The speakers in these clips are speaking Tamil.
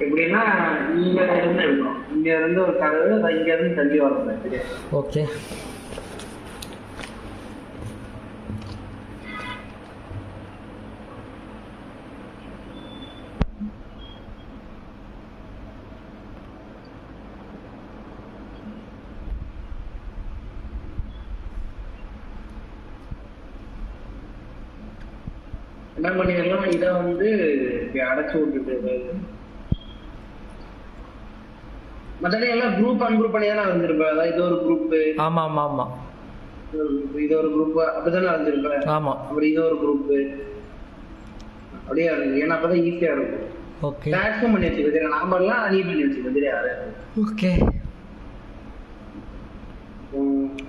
எப்படின்னா இங்க இருந்து எடுக்கணும், இங்க இருந்து ஒரு கதவு, இங்க இருந்து தள்ளி வரணும். சரியா? ஓகே. என்ன பண்ணிடலாம், இதை வந்து அடைச்சு விட்டுட்டு மற்றபடி எல்லாம் குரூப் அன்குரூப் பண்ணி தானே வந்திருப்பேன். அதாவது இது ஒரு குரூப், ஆமாம் ஆமாம் ஆமாம், இது ஒரு குரூப் அப்படித்தானே வந்திருப்பேன். ஆமாம். அப்புறம் இது ஒரு குரூப் அப்படியே இருக்கு. ஏன்னா அப்பதான் ஈஸியா இருக்கும். ஓகே. டாக்ஸும் பண்ணி வச்சுக்க தெரியும், நாமெல்லாம் அணி பண்ணி வச்சுக்க தெரியாது. ஓகே.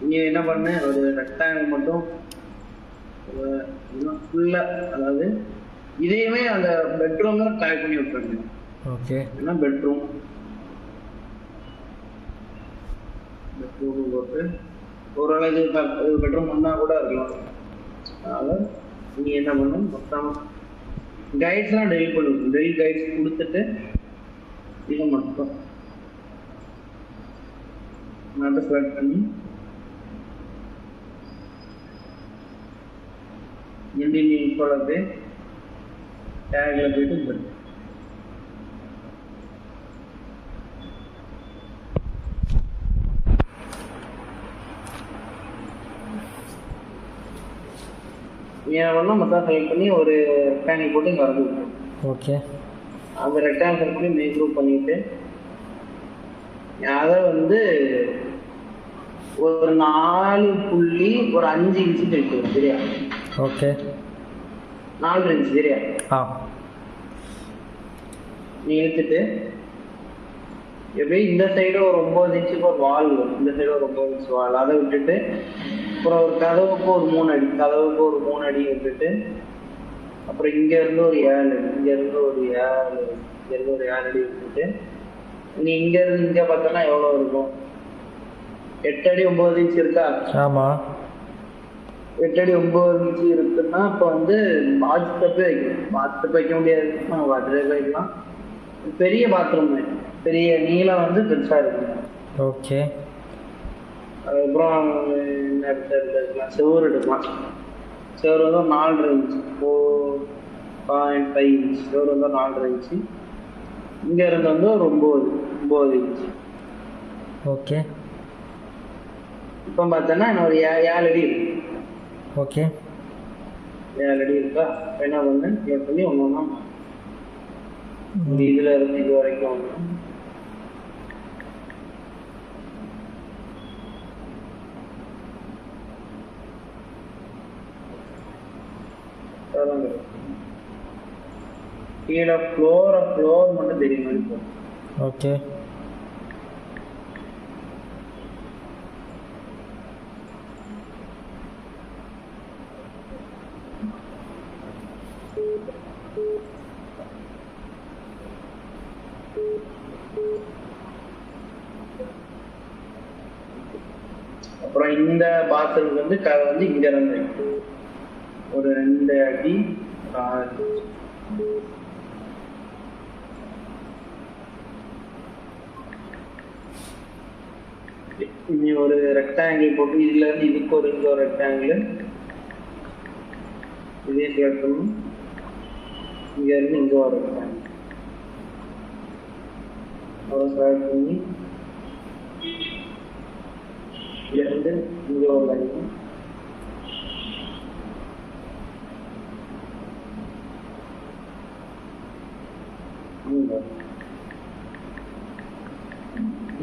நீ என்ன பண்ண, ஒரு ரெக்டாங்கிள் மட்டும் ஃபுல்லா, அதாவது இதையுமே அந்த பெட்ரூம்ல டேக் பண்ணி விட்டுருங்க. ஓகே. ஏன்னா பெட்ரூம் போட்டு ஓரளவு பெட்ரூம் ஒன்னா கூட இருக்கலாம். அதனால நீ என்ன பண்ணணும், மொத்தம் கைட்ஸ்லாம் டெலிட் பண்ணி டெலிட் கைட்ஸ் கொடுத்துட்டு இதை மட்டும் நல்லா செலக்ட் பண்ணி இண்டியன் போலவே டேக்ல போயிட்டு மொத்தம் செலக்ட் பண்ணி ஒரு ரெக்டாங்கிள் போட்டு இங்கே வரது. ஓகே. அந்த ரெக்டாங்கிள் பண்ணி மெயின் குரூப் பண்ணிட்டு அதை வந்து ஒரு 4.5 இன்ச்சு இருக்கு. சரியா? ஓகே. 4 இன்ச்சு. சரியா? நீ இழுத்துட்டு எப்படி இந்த சைடு ஒரு 9 இன்ச்சுக்கு ஒரு வால் வரும், இந்த சைடு ஒரு 9 இன்ச்சு வால், அதை விட்டுட்டு அப்புறம் ஒரு கதவுக்கு ஒரு 3 அடி, கதவுக்கு ஒரு 3 அடி விட்டுட்டு அப்புறம் இங்க இருந்து ஒரு 7 அடி, இங்க இருந்து ஒரு 7, இங்க இருந்து ஒரு 7 அடி விட்டுட்டு நீ இங்க இருந்து இங்க பார்த்தோன்னா எவ்வளவு இருக்கும்? 8 அடி 9 இன்ச்சு இருக்கா? ஆமா. 8 அடி 9 இன்ச்சு இருக்குன்னா அப்ப வந்து பாத்டப்பே வைக்கணும். பாத்டப் வைக்க முடியாது, பாத்டப் வைக்கலாம். பெரிய பாத்ரூம், பெரிய நீளம் வந்து பெருசா இருக்கும். ஓகே. அதுக்கப்புறம் என்ன எடுக்கலாம், செவரு எடுக்கலாம். செவரு வந்து 4.5 இன்ச்சு, 4.5 இன்ச்சு செவரு வந்து 4.5 இன்ச்சு. இங்க இருந்து வந்து ஒரு 9 இன்ச்சு. ஓகே. இப்போ பார்த்தோன்னா ஒரு 7 அடி இருக்கு. ஓகே. 7 அடி இருக்கா? என்ன பண்ணு, கிளியர் பண்ணி ஒன்று இதுல இருந்து இது வரைக்கும் ஒன்று கீழே ஃப்ளோர் மட்டும் தெரியும் மாதிரி போகும். ஓகே. அப்புறம் இந்த பாத்ரூம் வந்து கதை வந்து இங்க இருந்து ஒரு 2 அடி 6. இனி ஒரு ரெக்டாங்கிள் போட்டு இதுல இருந்து இதுக்கு ஒரு இங்க ஒரு ரெக்டாங்கிள் இதே செலக்ட் பண்ணணும். இங்க இருந்து இங்க ஒரு ரெக்டாங்கிள் அவ்வளோ செலக்ட் பண்ணி இங்க இருந்து இங்க ஒரு லைன்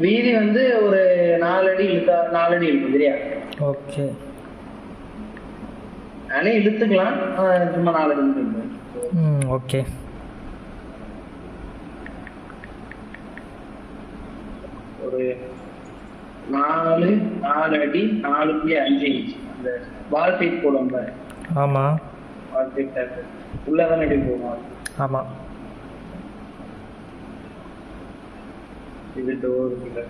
வீதி வந்து ஒரு 4 அடி இழுத்தா 4 அடி இழுக்கும். சரியா? ஓகே. நானே இழுத்துக்கலாம், சும்மா 4 அடி இழுத்துக்கலாம். ஓகே. ஒரு 4 அடி 4.5 இன்ச் அந்த வால் ஃபீட் போடும். ஆமாம். வால் ஃபீட் உள்ளதான் அடி போகும். ஆமாம். இது டோர் கிட்ட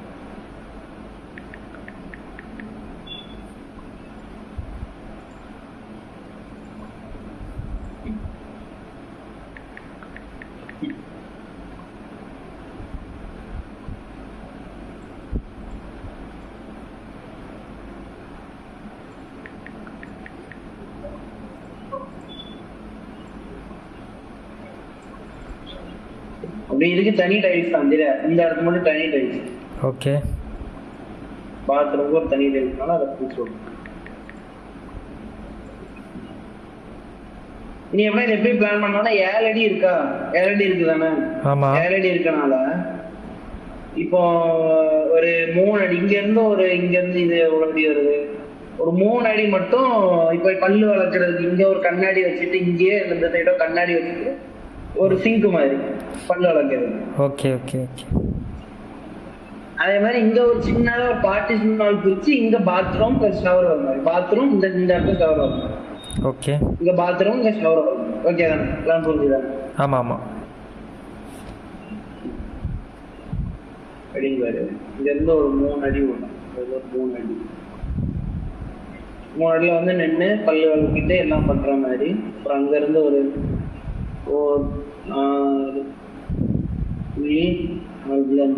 அப்படி இதுக்கு தனி டைல்ஸ் தான் தெரியல, இந்த இடத்துல மட்டும் தனி டைல்ஸ். ஓகே. பாத்ரூமுக்கு ஒரு தனி டைல்ஸ்னால அதை பிடிச்சி விடும். நீ எப்படி இதை எப்படி பிளான் பண்ணோம்னா 7 அடி இருக்கா, 7 அடி இருக்கு தானே. ஆமா 7 அடி இருக்கனால இப்போ ஒரு 3 அடி இங்க இருந்து இது எவ்வளவு அடி வருது, ஒரு 3 அடி மட்டும். இப்ப பல்லு வளர்க்கறதுக்கு இங்க ஒரு கண்ணாடி வச்சுட்டு, இங்கேயே இந்த சைடோ கண்ணாடி வச்சுட்டு ஒரு சிங்க் மாதிரி பல்லு வளர்க்கறது. Okay okay okay. அதே மாதிரி இங்க ஒரு சின்னதா ஒரு பார்ட்டிஷன் வால் பிரிச்சு இங்க பாத்ரூம் பிளஸ் ஷவர் வர மாதிரி, பாத்ரூம் இந்த இடத்துல ஷவர் வர மாதிரி. ஓகே. இங்க பாத்ரூம் இங்க ஷவர் வர மாதிரி. ஓகே தானே, எல்லாம் புரிஞ்சுதானே? ஆமா ஆமா. அடி பாரு, இங்க இருந்து ஒரு 3 அடி விடணும். ஒரு 3 அடி 3 அடியில வந்து நின்று பல்லு வளர்க்கிட்டு எல்லாம் பண்ற மாதிரி. அப்புறம் அங்க இருந்து ஒரு 4 புள்ளி 4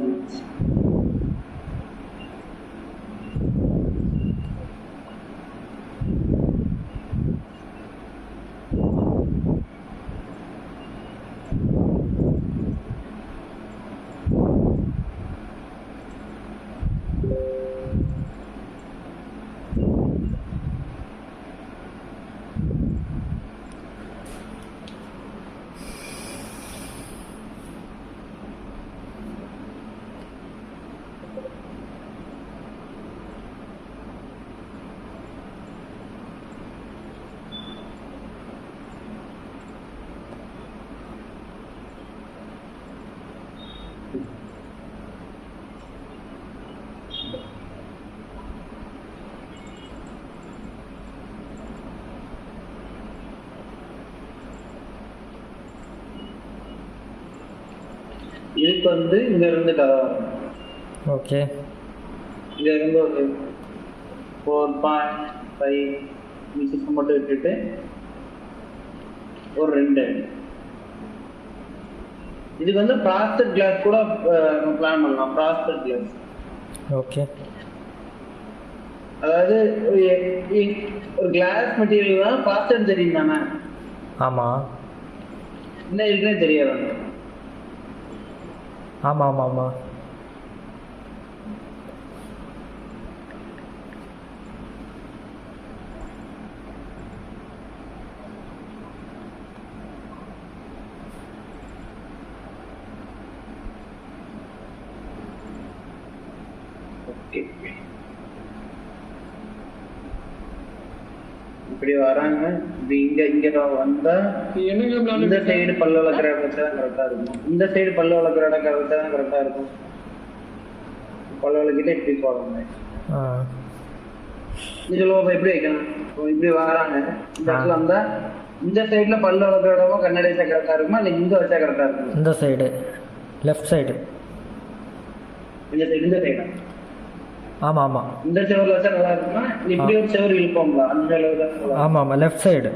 இதுக்கு வந்து இங்க இருந்து கதை வரும். ஓகே. இங்க இருந்து ஒரு 4.5 மீட்டர்ஸ் மட்டும் விட்டுட்டு ஒரு 2 அடி. இதுக்கு வந்து பிராஸ்டட் கிளாஸ் கூட பிளான் பண்ணலாம். பிராஸ்டட் கிளாஸ். ஓகே. அதாவது ஒரு கிளாஸ் மெட்டீரியல் தான். பிராஸ்டட் தெரியும் தானே? ஆமா. என்ன இருக்குன்னே தெரியாது. ஆமா ஆமா ஆமா. இப்படி வராங்க. இங்க வந்தா இந்த சைடு பல்லு வளர்க்குற இடத்துல தான் கரெக்டா இருக்கும். இந்த சைடு பல்லு வளர்க்குற இடம் கரெக்டா தான் கரெக்டா இருக்கும். பல்லு வளர்க்கிட்டே இப்படி போறாங்க. நீ சொல்லுவா எப்படி வைக்கணும். இப்படி வராங்க. இந்த இடத்துல வந்தா இந்த சைடுல பல்லு வளர்க்குற இடமும் கண்ணாடி வச்சா கரெக்டா இருக்குமா, இல்ல இங்க வச்சா கரெக்டா இருக்கும்? இந்த சைடு, லெஃப்ட் சைடு. இந்த சைடா? ஆமா ஆமா. இந்த செவர்ல வச்சா நல்லா இருக்குமா, இப்படி ஒரு செவர் இழுப்போம்ல அந்த அளவுக்கு? ஆமா ஆமா, லெஃப்ட் சைடு.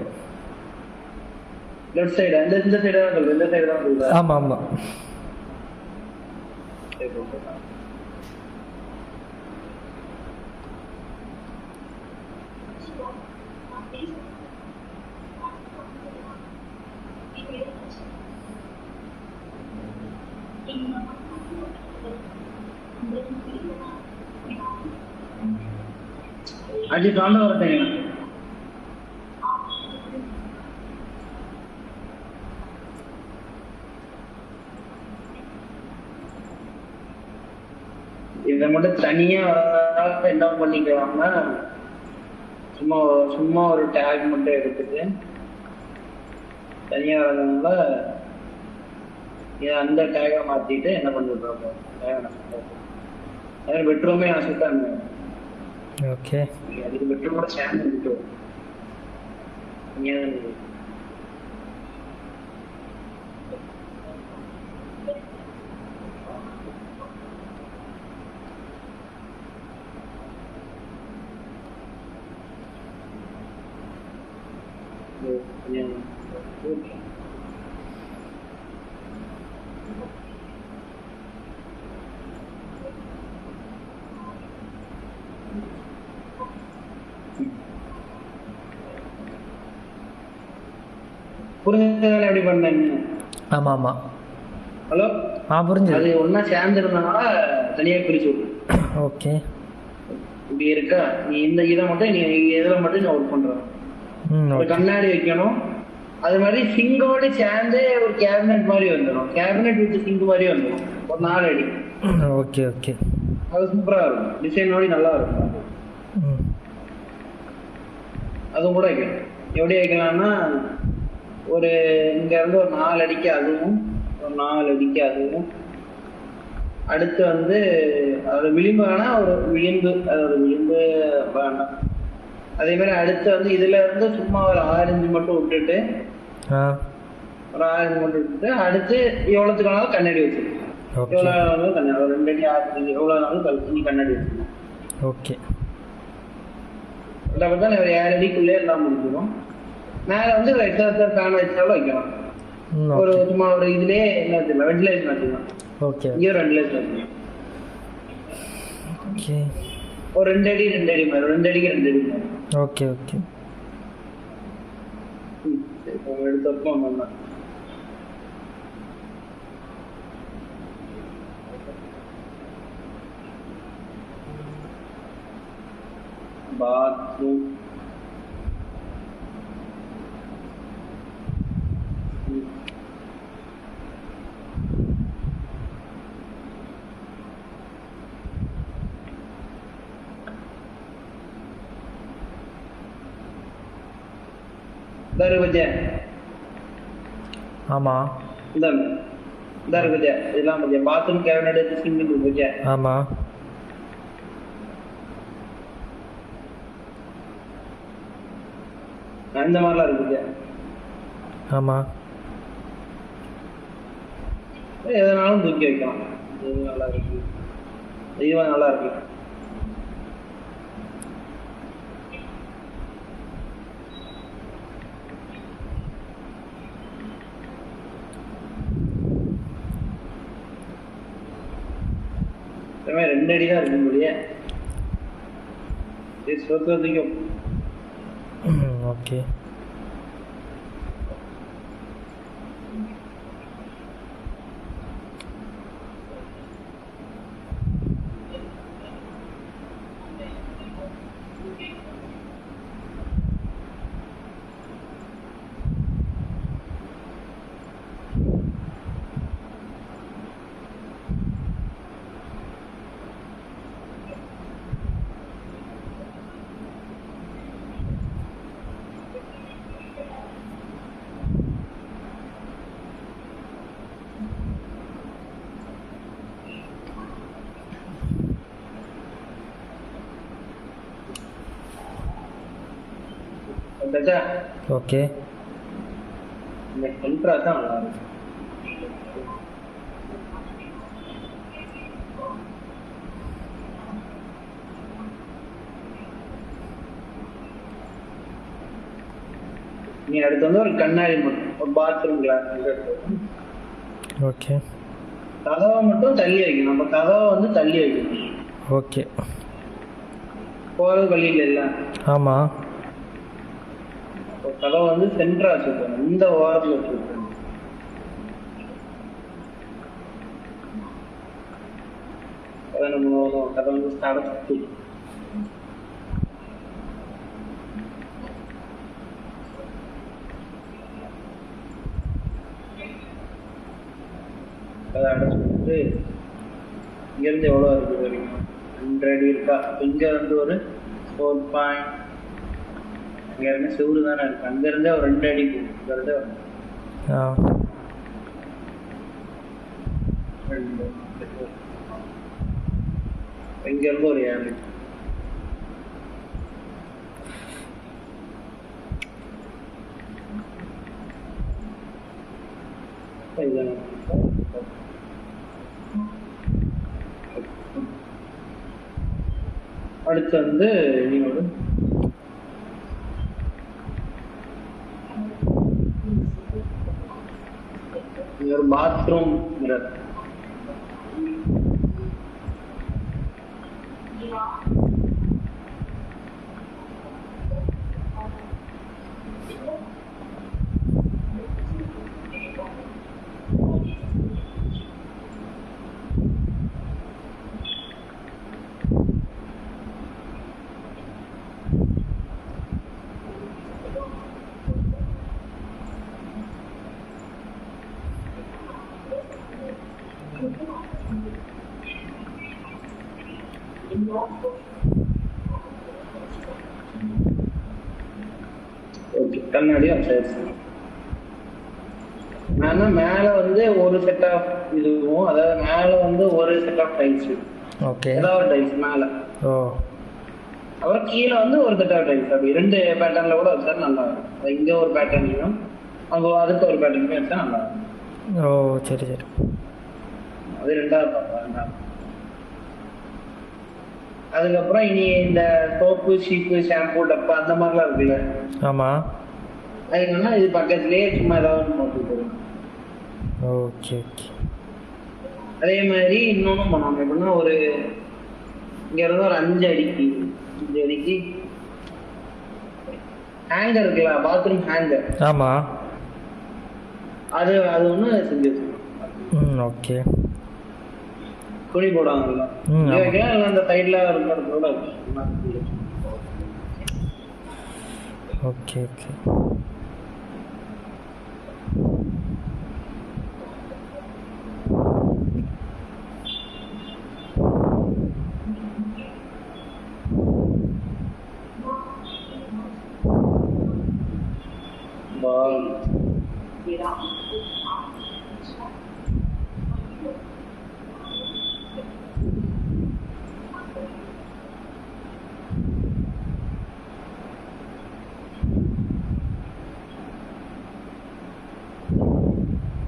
லெஃப்ட் சைடு இந்த சைடு தான் சொல்லுது. இந்த சைடு தான் சொல்லுது. ஆமா ஆமா. அடி தாண்ட வரட்டேங்க. இதை மட்டும் தனியா என்ன பண்ணிக்கலாம்னா, சும்மா ஒரு டேக் மட்டும் எடுத்துட்டு தனியா வரதுனால அந்த டேகை மாத்திட்டு என்ன பண்ணிட்டு பெட்ரூமே அசுத்தாங்க. ஓகே. அதுக்கு பெட்ரூமோட சேர்ந்து விட்டு புரிஞ்சதால எப்படி பண்ணேன்? ஆமா ஆமா. ஹலோ புரிஞ்சுது. அது ஒன்றா சேர்ந்துருந்தனால தனியாக பிரித்து விட்டு. ஓகே. இப்படி இருக்கா, நீ இந்த இதை மட்டும் நீ இதில் மட்டும் நீ ஒர்க் பண்ணுற. ஒரு கண்ணாடி வைக்கணும். அது மாதிரி சிங்கோடு சேர்ந்து ஒரு கேபினெட் மாதிரி வந்துடும். கேபினெட் வித் சிங்க் மாதிரி வந்துடும். ஒரு 4 அடி. Okay okay. அது சூப்பராக இருக்கும். டிசைனோட நல்லா இருக்கும். அதுவும் கூட வைக்கலாம். எப்படி வைக்கலாம்னா ஒரு இங்கேருந்து ஒரு 4 அடிக்கு அதுவும், ஒரு 4 அடிக்கு அதுவும், அடுத்து வந்து அதோட விளிம்பு வேணால் ஒரு விளிம்பு, அதோட விளிம்பு வேண்டாம். அதே மாதிரி அடுத்து வந்து இதுல இருந்து சும்மா ஒரு 6 இன்ச்சு மட்டும் விட்டுட்டு, ஒரு 6 இன்ச்சு மட்டும் விட்டுட்டு அடுத்து எவ்வளோத்துக்கு வேணாலும் கண்ணாடி வச்சுருக்கோம். எவ்வளோ வேணாலும் கண்ணாடி, ஒரு 2 அடி 6 இன்ச்சு எவ்வளோ வேணாலும் கழிச்சு நீ கண்ணாடி வச்சுக்கணும். ஓகே. அதை பார்த்தா ஒரு 7 அடிக்குள்ளே எல்லாம் முடிஞ்சிடும். மேலே வந்து ஒரு எக்ஸாஸ்டர் ஃபேன் வச்சாலும் வைக்கலாம். ஒரு சும்மா ஒரு இதுலேயே என்ன வச்சுக்கலாம், வெண்டிலேஷன் வச்சுக்கலாம். ஓகே. இங்கே ஒரு வெண்டிலேஷன் வச்சுக்கலாம். ஓகே. ஒரு 2 அடி 2 அடி மாதிரி, 2 அடிக்கு 2 அடி மாதிரி. Okay okay. எடுத்தப்போ பாத்ரூம் ஆமா இதெல்லாம் பாத்ரூம் கேபினெட் சிங்கிள் பூஜை. ஆமா. அந்த மாதிரிலாம் இருக்குது. ஆமா. எதனாலும் தூக்கி வைக்கலாம். இது நல்லா இருக்கு, இதுவா நல்லா இருக்கு. இந்த மாதிரி 2 அடி தான் இருக்கு முடிய. ஓகே. ஓகே. இந்த கண்ட்ரா தான் நல்லா இருக்கு. நீ அடுத்து வந்து ஒரு கண்ணாடி மட்டும், ஒரு பாத்ரூம் கிளாஸ். ஓகே. கதவை மட்டும் தள்ளி வைக்கணும். நம்ம கதவை வந்து தள்ளி வைக்கணும். ஓகே. போகிறது வழியில் இல்லை. ஆமா. கதவை வந்து சென்டரா வச்சுக்கணும், இந்த ஓரத்தில் வச்சுக்கணும். கதை வந்து அடைச்சி அதை அடைச்சிட்டு இங்கேருந்து எவ்வளோ இருக்குது வரைக்கும் 2 அடி இருக்கா. இங்கே வந்து ஒரு 4 பாயிண்ட், இங்கே இருந்து செவ்வறு தானே இருக்கு. அங்கேருந்தே ஒரு 2 அடி போகும். இங்கேருந்தே 2, இங்கேருந்து ஒரு 7 அடி. அடுத்து வந்து நீங்களோட ஒரு பாத்ரூம் மிரர். ஓகே, கண்ணாடி வச்சாச்சு. மேல வந்து ஒரு செட் ஆஃப் இதுவும், அதாவது மேல வந்து ஒரு செட் ஆஃப் டைல்ஸ். ஓகே. ஏதாவது டைல்ஸ் மேல. ஓ. அப்புறம் கீழே வந்து ஒரு செட் ஆஃப் டைல்ஸ். அப்படி 2 பேட்டர்ன்ல கூட வச்சா நல்லா இருக்கும். இங்க ஒரு பேட்டர்னையும் அங்க அதுக்கு ஒரு பேட்டர்னையும் வச்சா நல்லா இருக்கும். ஓ சரி சரி. அது 2வது பார்க்கலாம். அதுக்கப்புறம் இனி இந்த சோப்பு, ஷீப்பு, ஷாம்பு, டப்பா அந்த மாதிரிலாம் இருக்குல்ல. ஆமாம். அதுக்குன்னா இது பக்கத்துலேயே சும்மா ஏதாவது நோட்டு போடும். Okay okay. அதே மாதிரி இன்னொன்றும் பண்ணணும். எப்படின்னா ஒரு இங்க இருந்து ஒரு 5 அடிக்கு ஹேங்கர் இருக்குல்ல, பாத்ரூம் ஹேங்கர். ஆமாம். அது ஒன்று செஞ்சு வச்சுக்கணும். ஓகே. துணி போடுவாங்கல்ல, வைக்கலாம். இல்லை அந்த சைடில் இருக்கிறதோட ஓகே ஓகே.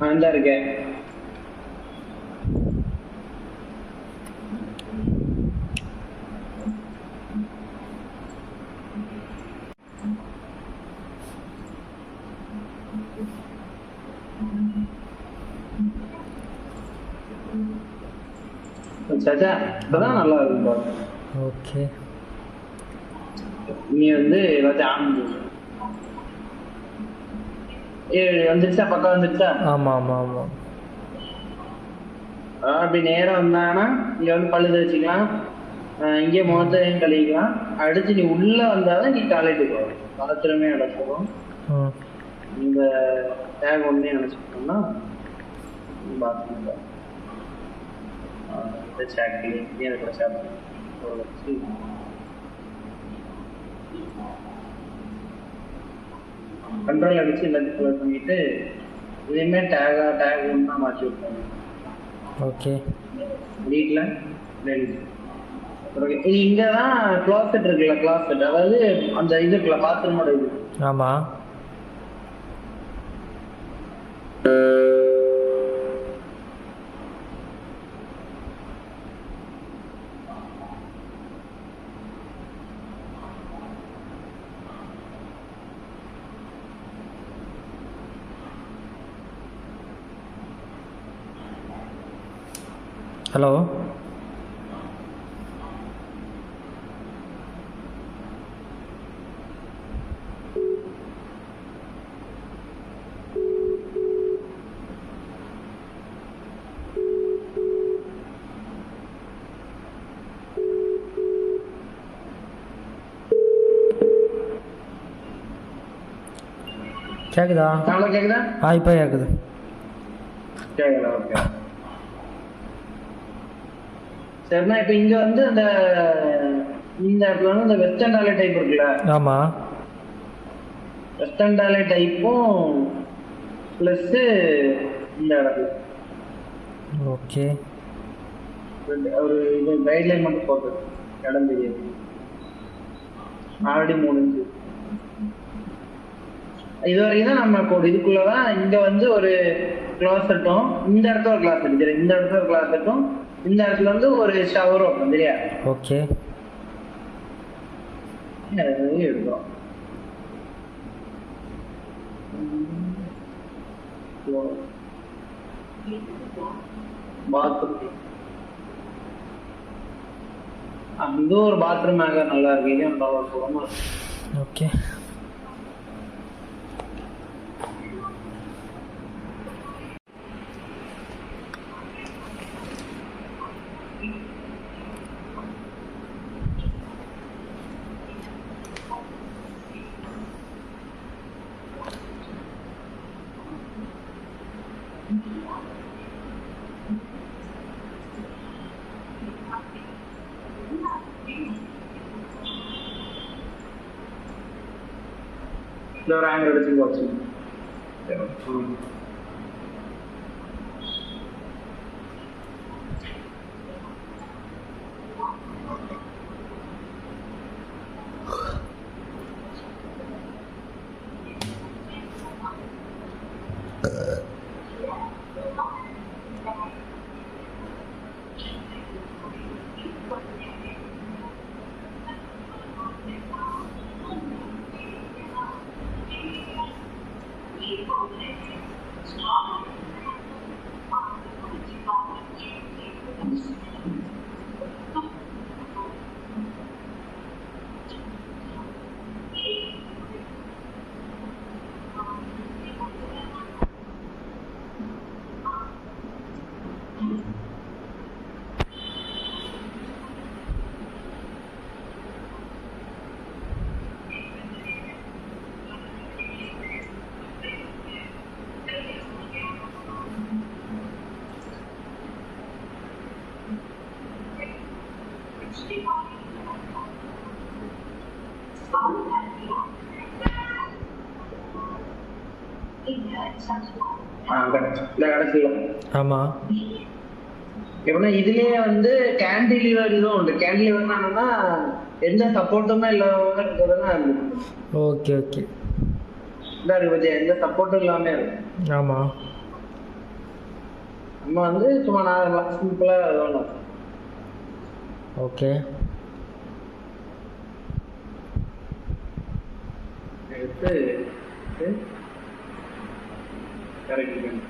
அந்த இருக்கேன். சச்சா இப்பதான் நல்லா இருக்கும் பாரு. ஓகே. நீ வந்து ஏதாச்சும் வந்துருச்சா? பக்கம் வந்துருச்சா? ஆமா ஆமா ஆமா. அப்படி நேரம் வந்தாங்கன்னா இங்க வந்து பல்லு தேய்ச்சிக்கலாம், இங்கே முகத்தையும் கழுவிக்கலாம். அடுத்து நீ உள்ள வந்தாதான் நீ டாய்லெட்டுக்கு போகணும். பாத்ரூமே அடைச்சிடும். இந்த டேக் ஒன்னே அடைச்சிட்டோம்னா பாத்ரூம் கண்ட்ரோல் அடிச்சு எல்லாத்தையும் க்ளோஸ் பண்ணிட்டு இதையுமே டேக் ஒன்று தான் மாற்றி விட்டாங்க. ஓகே. வீட்டில் இங்கே தான் க்ளாசெட் இருக்குல்ல, க்ளாசெட் அதாவது அந்த இது இருக்குல்ல, பாத்ரூமோட இது. ஆமாம். ஹலோ. கேக்குதா? கேக்குதா? இப்போ கேக்குது. கேக்குதா? ஓகே. சரிண்ணா, இப்போ இங்க வந்து இந்த இடத்துல வந்து இந்த வெஸ்டர்ன் டாய்லெட் டைப் இருக்குல்ல. ஆமா. வெஸ்டர்ன் டாய்லெட் டைப்பும் பிளஸ் இந்த இடத்துல ஓகே ஒரு இது கைட்லைன் மட்டும் போட்டு இடம் தெரியாது. ஆல்ரெடி 3 இன்ச்சு இது வரைக்கும் தான் நம்ம கோடு. இதுக்குள்ளதான் இங்க வந்து ஒரு கிளாசெட்டும், இந்த இடத்துல ஒரு கிளாசெட், இந்த இடத்துல ஒரு கிளாசெட்டும், இந்த இடத்துல வந்து ஒரு ஷவரும் இருக்கும் சரியா? ஓகே. எடுக்கிறோம். பாத்ரூம் அந்த ஒரு பாத்ரூம் நல்லா இருக்கு. இதே போடாம ஓகே. இந்த ஒரு ஆங்கிள் எடுத்து போச்சு. இந்த கடைசியில ஆமாம். எப்படின்னா இதுலயே வந்து கேண்டிலிவர் இதுவும் உண்டு. கேண்டிலிவர் என்னன்னா எந்த சப்போர்ட்டுமே இல்லாதவங்க இருக்கிறதுனா ஓகே ஓகே. இதா இருக்கு பத்தியா, எந்த சப்போர்ட்டும் இல்லாம இருக்கு. ஆமாம். நம்ம வந்து சும்மா நார்மலா சிம்பிளா வேணும். ஓகே. எடுத்து கரெக்ட்.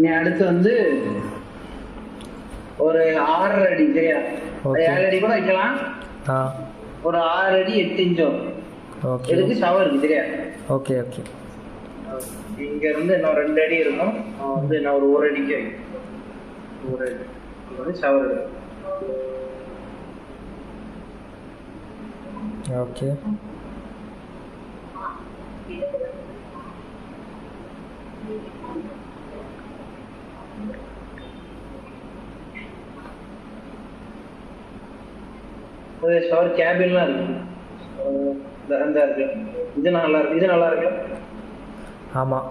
நீ அடுத்து வந்து ஒரு 6 அடி சரியா, 7 அடி கூட வைக்கலாம். ஒரு 6 அடி 8 இன்ச் ஓகே. எதுக்கு ஷவர் இருக்கு சரியா. Okay okay. இங்க இருந்து இன்னும் 2 அடி இருக்கும். வந்து நான் ஒரு 1 அடிக்கு ஒரு அடி வந்து ஷவர் இருக்கும். ஓகே. ஷவர் கேபின்லாம் இருக்கு. இருக்கு. இது நல்லா இருக்கு. இது நல்லா இருக்கு. ஆமாம்.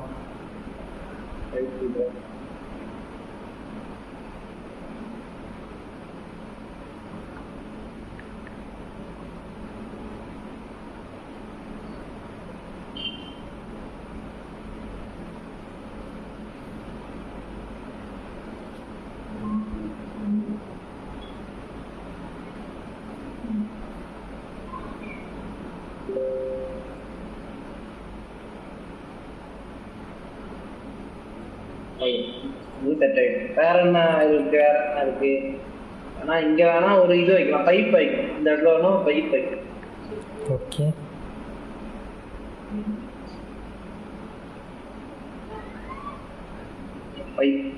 வேற என்ன இருக்கு, வேற என்ன இருக்கு? ஆனா இங்க வேணா ஒரு இது வைக்கலாம், பைப் வைக்கலாம். இந்த இடத்துல வேணா பைப் வைக்கலாம். ஓகே. பைப்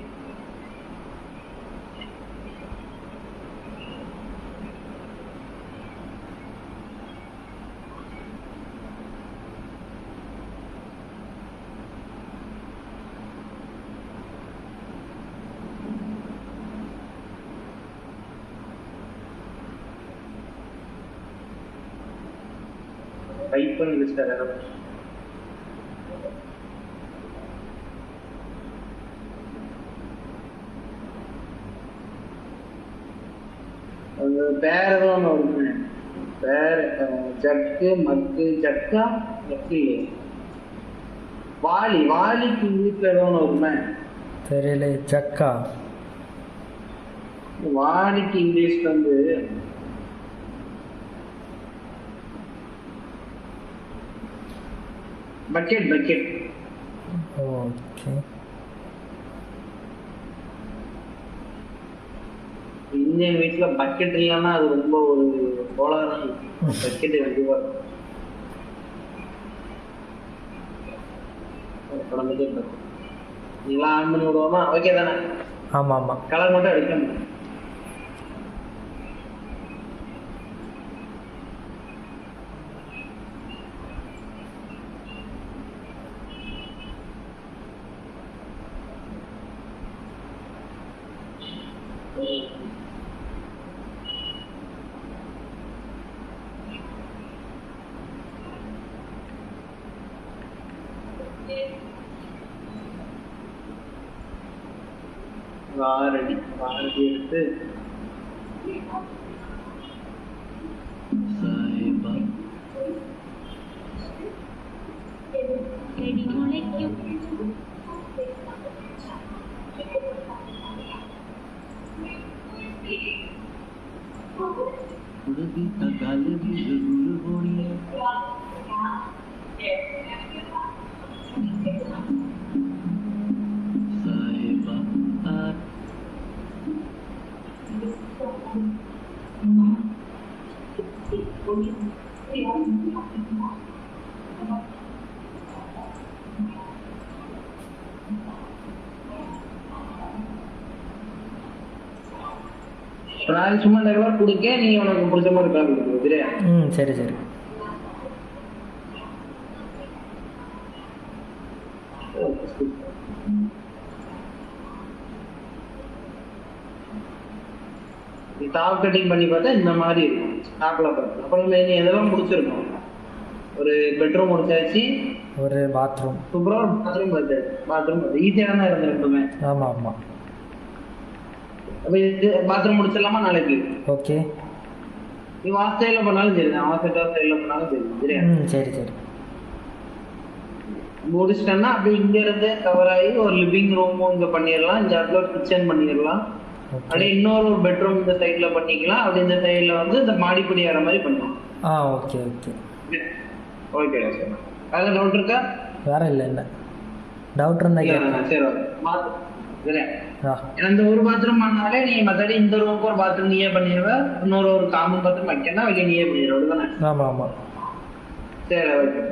பைப்புன்னு லிஸ்ட் அது பேர் ஏதோ ஒன்று வருது. பேர் ஜக்கு மக்கு ஜக்கா ஜக்கு இல்லையே. வாலிக்கு இங்கிலீஷ்ல ஏதோ ஒன்று வருமே. தெரியல. ஜக்கா. வாலிக்கு இங்கிலீஷ்ல வந்து பக்கெட். ஓகே. இந்தியன் வீட்டுல பக்கெட் இல்லைன்னா அது ரொம்ப ஒரு கோளாறான பக்கெட் கண்டிப்பா குழந்தைக்கே இருக்கும். நீங்களா ஆன் பண்ணி விடுவோமா? ஓகே தானே? ஆமாம் ஆமாம். கலர் மட்டும் அடிக்கணும். ஆறடி எடுத்து சும்மா இந்த கலர் கொடுக்க நீ உனக்கு பிடிச்ச மாதிரி கலர் கொடுக்குறது சரியா? சரி சரி. டாப் கட்டிங் பண்ணி பார்த்தா இந்த மாதிரி இருக்கும். டாப்ல பார்த்து அப்புறம் நீ எதெல்லாம் முடிச்சிருக்கோம். ஒரு பெட்ரூம் முடிச்சாச்சு, ஒரு பாத்ரூம், சூப்பரா ஒரு பாத்ரூம் பார்த்தாச்சு. பாத்ரூம் ஈஸியாக தான் இருந்தது ரெண்டுமே. ஆமாம் ஆமாம். அப்போ இது பாத்ரூம் முடிச்சிடலாமா நாளைக்கு? ஓகே. நீ வாஸ்டைல பண்ணாலும் சரி, நான் வாஸ்டைல பண்ணாலும் சரி சரியா? சரி சரி. முடிச்சிட்டேன்னா அப்படியே இங்க இருந்து கவர் ஆகி ஒரு லிவிங் ரூமும் இங்க பண்ணிடலாம். இந்த இடத்துல ஒரு கிச்சன் பண்ணிடலாம். அப்படியே இன்னொரு பெட்ரூம் இந்த சைட்ல பண்ணிக்கலாம். அப்படி இந்த சைட்ல வந்து இந்த மாடிப்படி ஏற மாதிரி பண்ணலாம். Okay okay okay sir. வேற டவுட் இருக்கா? வேற இல்லை டவுட் இருந்தா சரி இந்த ஒரு பாத்ரூம் பண்ணாலே நீ மத்தபடி இந்த ரூமுக்கு ஒரு பாத்ரூம் நீயே பண்ணிடுவ. இன்னொரு ஒரு காமன் பாத்ரூம் வைக்கணும் வெளியே நீயே பண்ணிடுவ. அப்படிதானே? ஆமாம் ஆமாம். சரி ஓகே.